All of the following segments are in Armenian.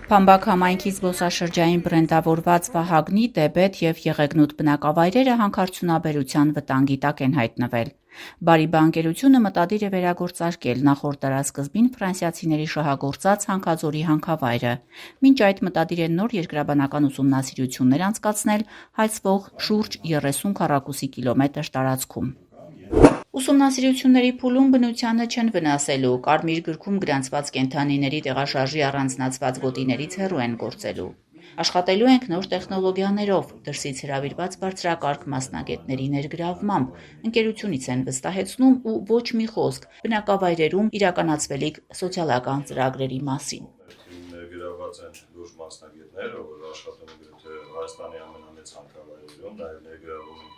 Փամբակ համայնքի զբոսաշրջային բրենդավորված Վահագնի, Դեբետ և Եղեգնուտ բնակավայրերը հանքարդյունաբերության վտանգի տակ են հայտնվել։ Բարիբա ընկերությունը մտադիր է վերագործարկել նախորդ դարասկզբին ֆրանսիացիների շահագործած Հանքաձորի հանքավայրը։ Մինչ այդ մտադիր են նոր երկրաբանական ուսումնասիրություններ անցկացնել հայցվող շուրջ 30 քառակուսի կիլոմետր տարածքում։ Ուսումնասիրությունների փուլում բնությանը չեն վնասելու, Կարմիր գրքում գրանցված կենդանիների տեղաշարժի առանձնացված գոտիներից հեռու են գործելու։ Աշխատելու ենք նոր տեխնոլոգիաներով, դրսից հրավիրված բարձրակարգ մասնագետների ներգրավմամբ, ընկերությունից են վստահեցնում ու ոչ մի խոսք բնակավայրերում իրականացվելիք սոցիալական ծրագրերի մասին։ Ներգրավված են լուրջ մասնագետներ, որ աշխատում են Հայաստանի ամենամեծ հանքավայրերում, նաև ներգրավում են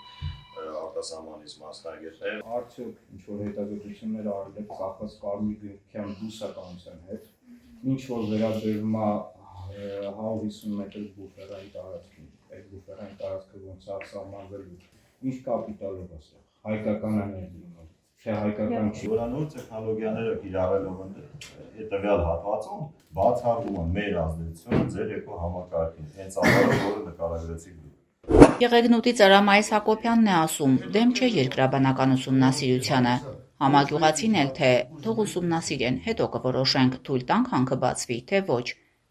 արտասահմանից մասնագետներ։ Արդյոք ինչ-որ հետազոտություններ արել եք կախված Կարմիր գրքյան բուսականության հետ, ինչ որ վերաբերում է 150 մետր բուֆերային տարածքին, այդ բուֆերային տարածքը ոնց է սահմանվելու, ինչ կապիտալով է սա, հայկական է ներդրումը, թե հայկական չի։ Նոր տեխնոլոգիաները կիրառելով են հետևյալ հատվածում բացառում են մեր ազդեցությունը ձեր էկոհամակարգին, հենց ավարը, որը նկարագրեցիք դուք։ Եղեգնուտի Ծարամայիս Հակոբյանն է ասում, դեմ չէ երկրաբանական ուսումնասիրությանը, համագյուղացին էլ թե թող ուսումնասիրեն, հետո կորոշենք թույլ տանք հանքը բացվի, թե ոչ,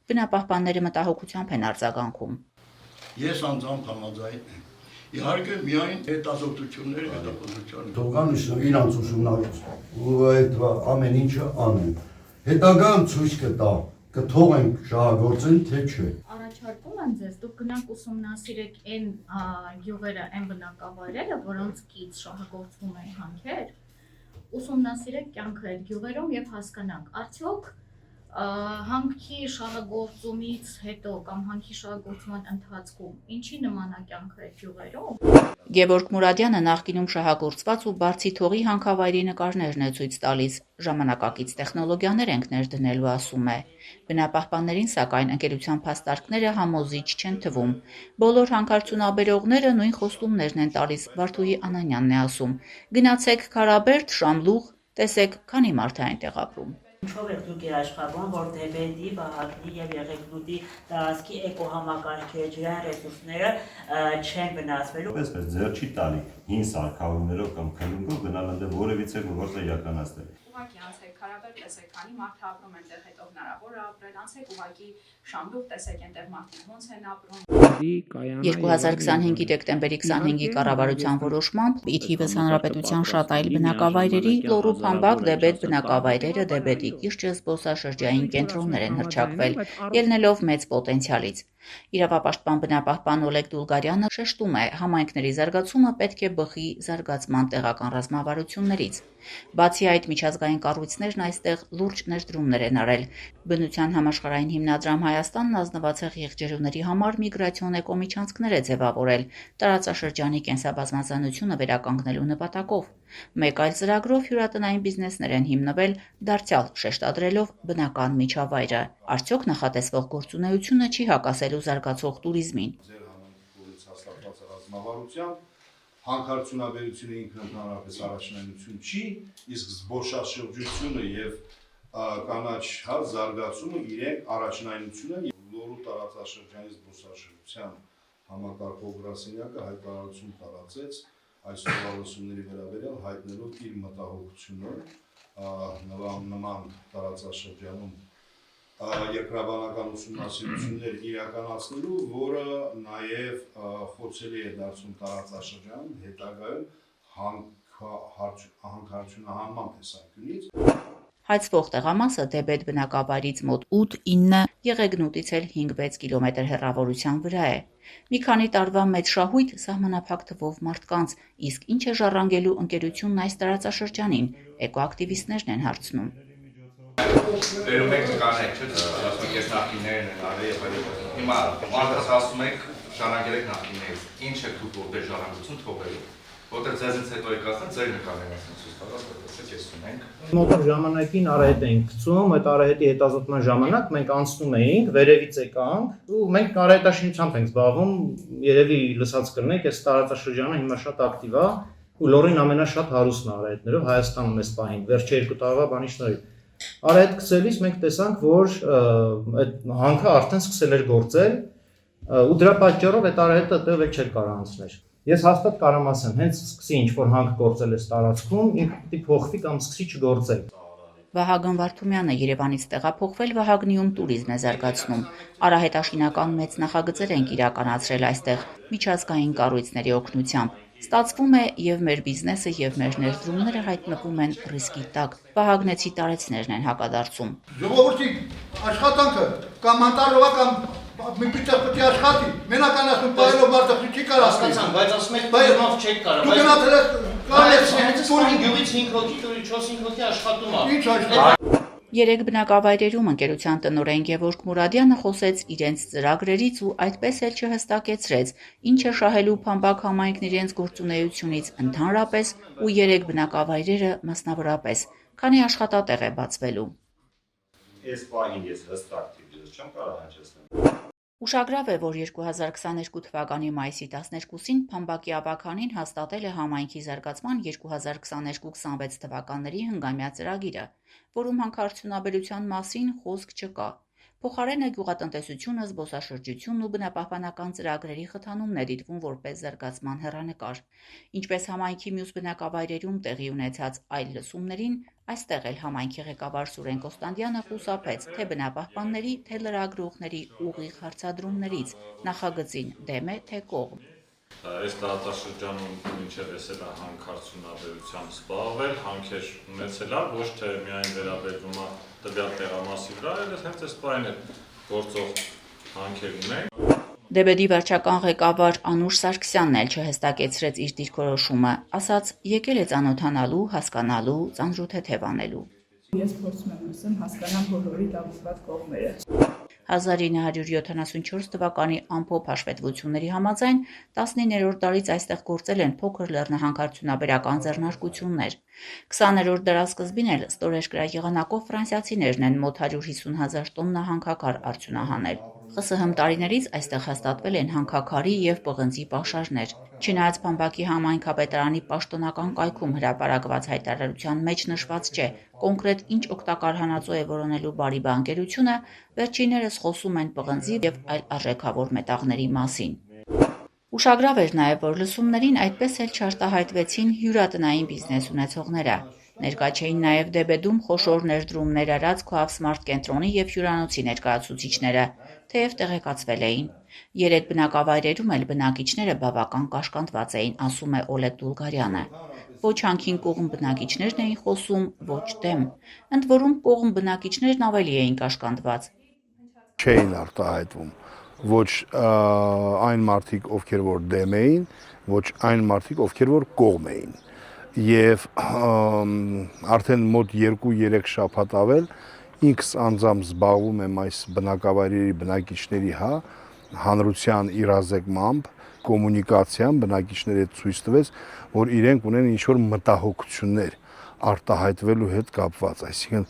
բնապահպանները մտահոգությամբ են արձագանքում։ Ես անձամբ համաձայն եմ, իհարկե միայն հետազոտությունները հետապնդության։ Թողանիշը իրանց ուսումնասիրություն ու այդ ամեն ինչը անեն, հետագան ցույց կտա, կթողենք շահագործեն, թե չէ։ Առաջարկում եմ ձեզ, դուք գնանք ուսումնասիրեք այն գյուղերը, այն բնակավայրերը, որոնց կից շահագործվում են հանքեր, ուսումնասիրեք կյանքը այդ գյուղերում եւ հասկանանք, արդյոք հանքի շահագործումից հետո կամ հանքի շահագործման ընթացքում ինչի նման է կյանքը այդ գյուղերում։ Գևորգ Մուրադյանը նախկինում շահագործված ու Բարձի թողի հանքավայրի նկարներն է ցույց տալիս, ժամանակակից տեխնոլոգիաներ ենք ներդնելու, ասում է։ Բնապահպաններին սակայն ընկերության փաստարկները համոզիչ չեն թվում։ Բոլոր հանքարդյունաբերողները նույն խոստումներն են տալիս, Վարդուհի Անանյանն է ասում։ Գնացեք Քարաբերդ, Շամլուղ, տեսեք, քանի մարդ է այնտեղ ապրում։ Ինչով եք դուք երաշխավորում, որ Դեբեդի, Վահագնի եւ Եղեգնուտի տարածքի էկոհամակարգերի ջրային ռեսուրսները չեն վնասվելու։ Այսպես ձեր չի տալի հին սարքավորումներով կամ քննունքով գնալ այնտեղ որևիցե գործ իրականացնել։ Ուղղակի անցեք Քարաբերդ, տեսեք, քանի մարդ ապրում այնտեղ, հետո հնարավոր է ապրել, անցեք ուղղակի Շամլուղ, տեսեք այնտեղ մարդիկ ոնց են ապրում։ 2025-ի դեկտեմբերի 25-ի կառավարության որոշմամբ ի թիվս հանրապետության շատ այլ բնակավայրերի Լոռու Փամբակ Դեբետ բնակավայրերը Դեբետի կիրճը զբոսաշրջային կենտրոններ են հռչակվել, ելնելով մեծ պոտենցիալից։ Իրավապաշտպան բնապահպան Օլեգ Դուլգարյանը շեշտում է, համայնքների զարգացումը պետք է բխի զարգացման տեղական ռազմավարություններից։ Բացի այդ, միջազգային կառույցներն այստեղ լուրջ ներդրումներ են արել։ Բնության համաշխարհային հիմնադրամ Հայաստանն ազնվացող եղջերուների համար միգրացիոն էկոմիջանցքներ է ձևավորել տարածաշրջանի կենսաբազմազանությունը վերականգնելու նպատակով։ Մեկ այլ ծրագրով հյուրատնային բիզնեսներ են հիմնվել, դարձյալ շեշտադրելով բնական միջավայրը։ Արդյոք նախատեսվող գործունեությունը չի հակասելու զարգացող տուրիզմին։ Ձեր համանքից հաստատված ռազմավարությամբ հանքարդյունաբերությունը ինքը ընդհանրապես առաջնայնություն չի, իսկ զբոսաշրջությունը եւ կանաչ զարգացումը իրենք առաջնայնություն են։ Լոռու տարածաշրջանի զբոսաշրջության համակարգող գրասենյակը հայտարարություն տարածեց այս սովորությունների վերաբերյալ հայտնելով իր մտահոգությունը նման տարածաշրջանում երկրաբանական ուսումնասիրություններ իրականացնելու, որը նաև խոցելի է դարձում տարածաշրջանում հետագայում հանքարդյունահանման տեսանկյունից։ Հայցվող տեղամասը Դեբետ բնակավայրից մոտ 8-9, Եղեգնուտից էլ 5-6 կիլոմետր հեռավորության վրա է։ Մի քանի տարվա մեծ շահույթ սահմանափակ թվով մարդկանց, իսկ ինչ է ժառանգելու ընկերությունն այս տարածաշրջանին, էկոակտիվիստներն են հարցնում։ Բերում եք կանեք, չէ՞, ասում եք, ես նախկիններն են արել եւ այլն։ Հիմա մարդկանց ասում եք, ժառանգել եք նախկիններից։ Ինչ եք դուք որտեղ ժառանգություն թողելու։ Որտեղ ձեզից հետո եք ասել, ձեր նկարներն ասեն ցույց տալիս, որտեղ ես ունենք։ Մոտակ ժամանակին արահետ էինք գցում, այդ արահետի հետազոտման ժամանակ մենք անցնում էինք, վերևից եկանք ու մենք արահետաշինությամբ ենք զբաղվում, երևի լսած կլինեք, այս տարածաշրջանը հիմա շատ ակտիվ է ու Լոռին ամենաշատ հարուստն արահետներով Հայաստանում էս պահին, վերջի 2 տարվա բանի շնորհիվ։ Արահետ գցելիս մենք տեսանք, որ այդ հանքը արդեն սկսել էր գործել ու դրա պատճառով այդ արահետը այդտեղ էլ չէր կարող անցնել։ Ես հաստատ կարող ասեմ, հենց սկսի ինչ-որ հանք գործել է տարածքում, ինքը պիտի փոխվի կամ սկսի չգործել։ Վահագն Վարդումյանը Երևանից տեղափոխվել Վահագնիում տուրիզմ է զարգացնում։ Արահետաշինական մեծ նախագծեր ենք իրականացրել այստեղ միջազգային կառույցների օգնությամբ։ Ստացվում է եւ մեր բիզնեսը եւ մեր ներդրումները հայտնվում են ռիսկի տակ։ Վահագնեցի տարեցներն են հակադարձում։ Ժողովրդի աշխատանքը կամ անտարողա կամ մի պիտի պետք է աշխատի։ Մենական ասում բայելով մարդը չի կարող Հասկացան, բայց ասում եք բայրով չեք կարող։ Դու գնացել ես Բայց հենց այն գյուղից 5 հոգի, 4-5 հոգի աշխատում է։ Ինչ աշխատում։ Երեք բնակավայրերում ընկերության տնօրեն Գևորգ Մուրադյանը խոսեց իրենց ծրագրերից ու այդպես էլ չհստակեցրեց, ինչ է շահելու Փամբակ համայնքն իրենց գործունեությունից ընդհանրապես ու երեք բնակավայրերը մասնավորապես, քանի աշխատատեղ է բացվելու։ Այս պահին ես հստակ դիպլոմ չեմ կարող հնչեցնել։ Ուշագրավ է, որ 2022 թվականի մայիսի 12-ին Փամբակի ավականին հաստատել է համայնքի զարգացման 2022-26 թվականների հնգամյա ծրագիրը, որում հանքարդյունաբերության մասին խոսք չկա։ Փոխարենը գյուղատնտեսությունը, զբոսաշրջությունն ու բնապահպանական ծրագրերի խթանումն է դիտվում որպես զարգացման հեռանկար։ Ինչպես համայնքի մյուս բնակավայրերում տեղի ունեցած այլ լսումներին, այստեղ էլ համայնքի ղեկավար Սուրեն Կոստանդյանը խուսափեց թե բնապահպանների, թե լրագրողների ուղիղ հարցադրումներից, նախագծին դեմ է, թե կողմ։ Այս տարածաշրջանում մինչև էսել է հանքարդյունաբերությամբ զբաղվել, հանքեր ունեցել է, ոչ թե միայն վերաբերվում է տվյալ տեղամասի վրա, այլ հենց այս պահին է գործող հանքեր ունենք։ Դեբեդի վարչական ղեկավար Անուշ Սարգսյանն էլ չհստակեցրեց իր դիրքորոշումը, ասաց եկել է ծանոթանալու, հասկանալու, ծանրութեթև անելու։ Ես փորձում եմ ասեմ հասկանամ բոլորի լավացված կողմերը։ 1974 թվականի ամփոփ հաշվետվությունների համաձայն 19-րդ դարից այստեղ գործել են փոքր լեռնահանքարդյունաբերական ձեռնարկություններ։ 20-րդ դարասկզբին էլ ստորեշկրա եղանակով ֆրանսիացիներն են մոտ 150,000 տոննա հանքաքար արդյունահանել։ ԽՍՀՄ տարիներից այստեղ հաստատվել են հանքաքարի եւ պղնձի պաշարներ։ Չնայած Փամբակի համայնքապետարանի պաշտոնական կայքում հրապարակված հայտարարության մեջ նշված չէ կոնկրետ ինչ օգտակար հանածո է որոնելու բարի բանկերությունը, վերջիններս խոսում են պղնձի եւ այլ արժեքավոր մետաղների մասին։ Ուշագրավ էր նաեւ, որ լսումներին այդպես էլ չարտահայտվեցին հյուրատնային բիզնես ունեցողները։ Ներկա չէին նաեւ Դեբեդում խոշոր ներդրումներ արած Քոավսմարտ կենտրոնի եւ հյուրանոցի ներկայացուցիչները, թեև տեղեկացվել էին։ Երեք բնակավայրերում էլ բնակիչները բավական կաշկանդված էին, ասում է Օլեգ Դուլգարյանը։ Ոչ հանքին կողմ բնակիչներն էին խոսում, ոչ դեմ։ Ընդ որում կողմ բնակիչներն ավելի էին կաշկանդված։ Չէին արտահայտվում ոչ այն մարդիկ, ովքեր որ դեմ էին, ոչ այն մարդիկ, ովքեր որ կողմ էին։ Եվ արդեն մոտ 2-3 շաբաթ ավել ինքս անձամբ զբաղվում եմ այս բնակավայրերի բնակիչների հանրության իրազեկմամբ, կոմունիկացիան բնակիչների հետ ցույց տվեց, որ իրենք ունեն ինչ-որ մտահոգություններ արտահայտվելու հետ կապված, այսինքն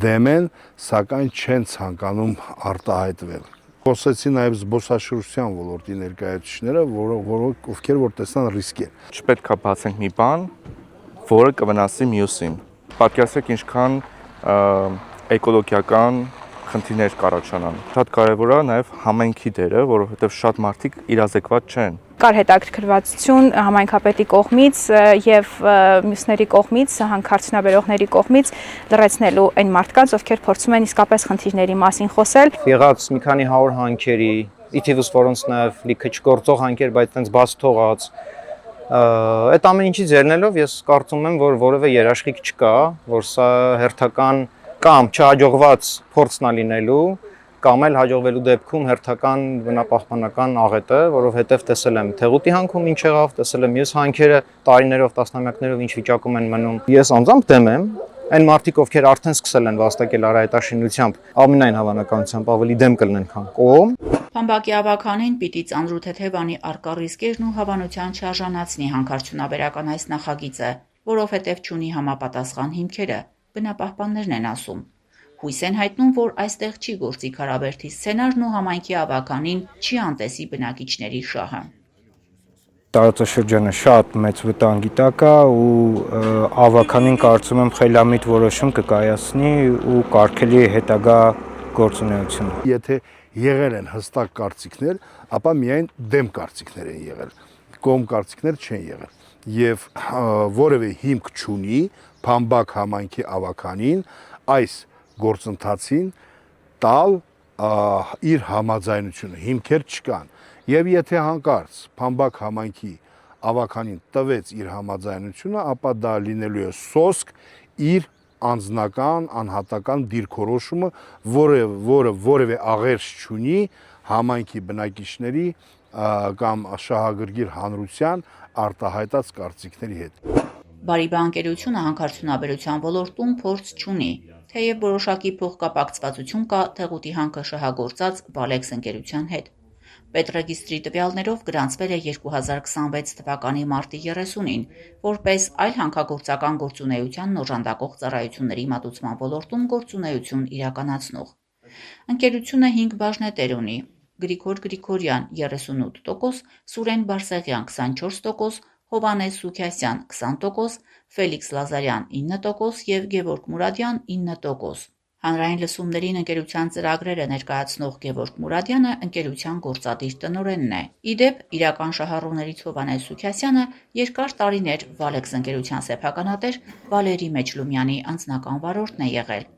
դեմ են, սակայն չեն ցանկանում արտահայտվել։ Խոսեցի նաև զբոսաշրջության ոլորտի ներկայացուցիչները, ովքեր որ տեսան ռիսկեր։ Չպետք է բացենք մի բան, որը կվնասի մյուսին։ Պատկերացրեք ինչքան էկոլոգիական խնդիրներ կառաջանան։ Շատ կարևոր է նաև համայնքի դերը, որովհետև շատ մարդիկ իրազեկված չեն։ Կար հետաքրքրվածություն համայնքապետի կողմից եւ մյուսների կողմից, հանքարդյունաբերողների կողմից լրացնելու այն մարդկանց, ովքեր փորձում են իսկապես խնդիրների մասին խոսել։ Եղած մի քանի 100 հանքերի, ի թիվս որոնց նաև լիքը չգործող հանքեր, բայց այտենց բաց թողած։ Այդ ամեն ինչից ելնելով ես կարծում եմ, որ որևէ երաշխիք չկա, որ սա հերթական կամ չհաջողված փորձն է լինելու, կամ էլ հաջողվելու դեպքում հերթական բնապահպանական աղետ է, որովհետև տեսել եմ Թեղուտի հանքում ինչ եղավ, տեսել եմ մյուս հանքերը տարիներով, տասնամյակներով ինչ վիճակում են մնում։ Ես անձամբ դեմ եմ, այն մարդիկ, ովքեր արդեն սկսել են վաստակել արահետաշինությամբ, ամենայն հավանականությամբ ավելի դեմ կլինեն, քան կողմ։ Փամբակի ավականին պիտի ծանրութեթև անի արկա ռիսկերն ու հավանության չարժանացնի հանքարդյունաբերական այս նախագիծը, որովհետև չունի համապատասխան հիմքերը, բնապահպաններն են ասում։ Հույս են հայտնում, որ այստեղ չի գործի Քարաբերդի սցենարն ու համայնքի ավականին չի անտեսի բնակիչների շահը։ տարածաշրջանը շատ մեծ վտանգի տակ է ու ավականին կարծում եմ խելամիտ որոշում կկայացնի ու կարգելի է հետագա գործունեությունը։ Եթե եղել են հստակ կարծիքներ, ապա միայն դեմ կարծիքներ են եղել, կողմ կարծիքներ չեն եղել։ Եվ որևէ հիմք չունի Փամբակ համայնքի ավականին այս գործընթացին տալ իր համաձայնությունը, հիմքեր չկան։ Եվ եթե հանկարծ Փամբակ համայնքի ավականին տվեց իր համաձայնությունը, ապա դա լինելու է սոսկ իր անձնական, անհատական դիրքորոշումը, որը որևէ աղերս չունի համայնքի բնակիչների կամ շահագրգիռ հանրության արտահայտած կարծիքների հետ։ Բարիբա-ընկերությունը հանքարդյունաբերության ոլորտում փորձ չունի, թեև որոշակի փոխկապակցվածություն կա Թեղուտի հանքը շահագործած Valex ընկերության հետ։ Պետռեգիստրի տվյալներով գրանցվել է 2026 թվականի մարտի 30-ին, որպես այլ հանքագործական գործունեությանն օժանդակող ծառայությունների մատուցման ոլորտում գործունեություն իրականացնող։ Ընկերությունը 5 բաժնետեր ունի՝ Գրիգոր Գրիգորյան 38%, Սուրեն Բարսեղյան 24%, Հովանես Սուքիասյան 20%, Ֆելիքս Լազարյան 9% եւ Գևորգ Մուրադյան 9%։ Հանրային լսումներին ընկերության ծրագրերը ներկայացնող Գևորգ Մուրադյանը ընկերության գործադիր տնօրենն է։ Իդեպ իրական շահառուներից Հովանես Սուքիասյանը երկար տարիներ Valex ընկերության սեփականատեր Վալերի Մեջլումյանի անձնական վարորդն է եղել։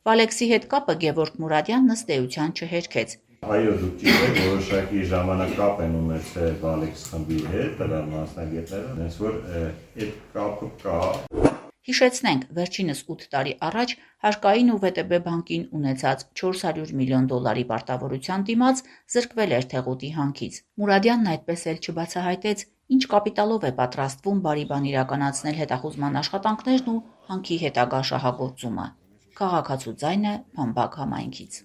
Valex-ի հետ կապը Գևորգ Մուրադյանն ըստ էության չհերքեց։ Այո, դուք ճիշտ որոշակի ժամանակ կապ են ունեցել Valex խմբի հետ, դրա մասնագետները, այնպես որ այդ կապը կա։ Հիշեցնենք, վերջինս 8 տարի առաջ հարկային ու ՎՏԲ բանկին ունեցած 400 միլիոն դոլարի պարտավորության դիմաց զրկվել էր Թեղուտի հանքից։ Մուրադյանն այդպես էլ չբացահայտեց, ինչ կապիտալով է պատրաստվում բարի բան իրականացնել հետախուզման աշխատանքներն ու հանքի հետագա շահագործումը։ Քաղաքացու ձայնը Փամբակ համայնքից։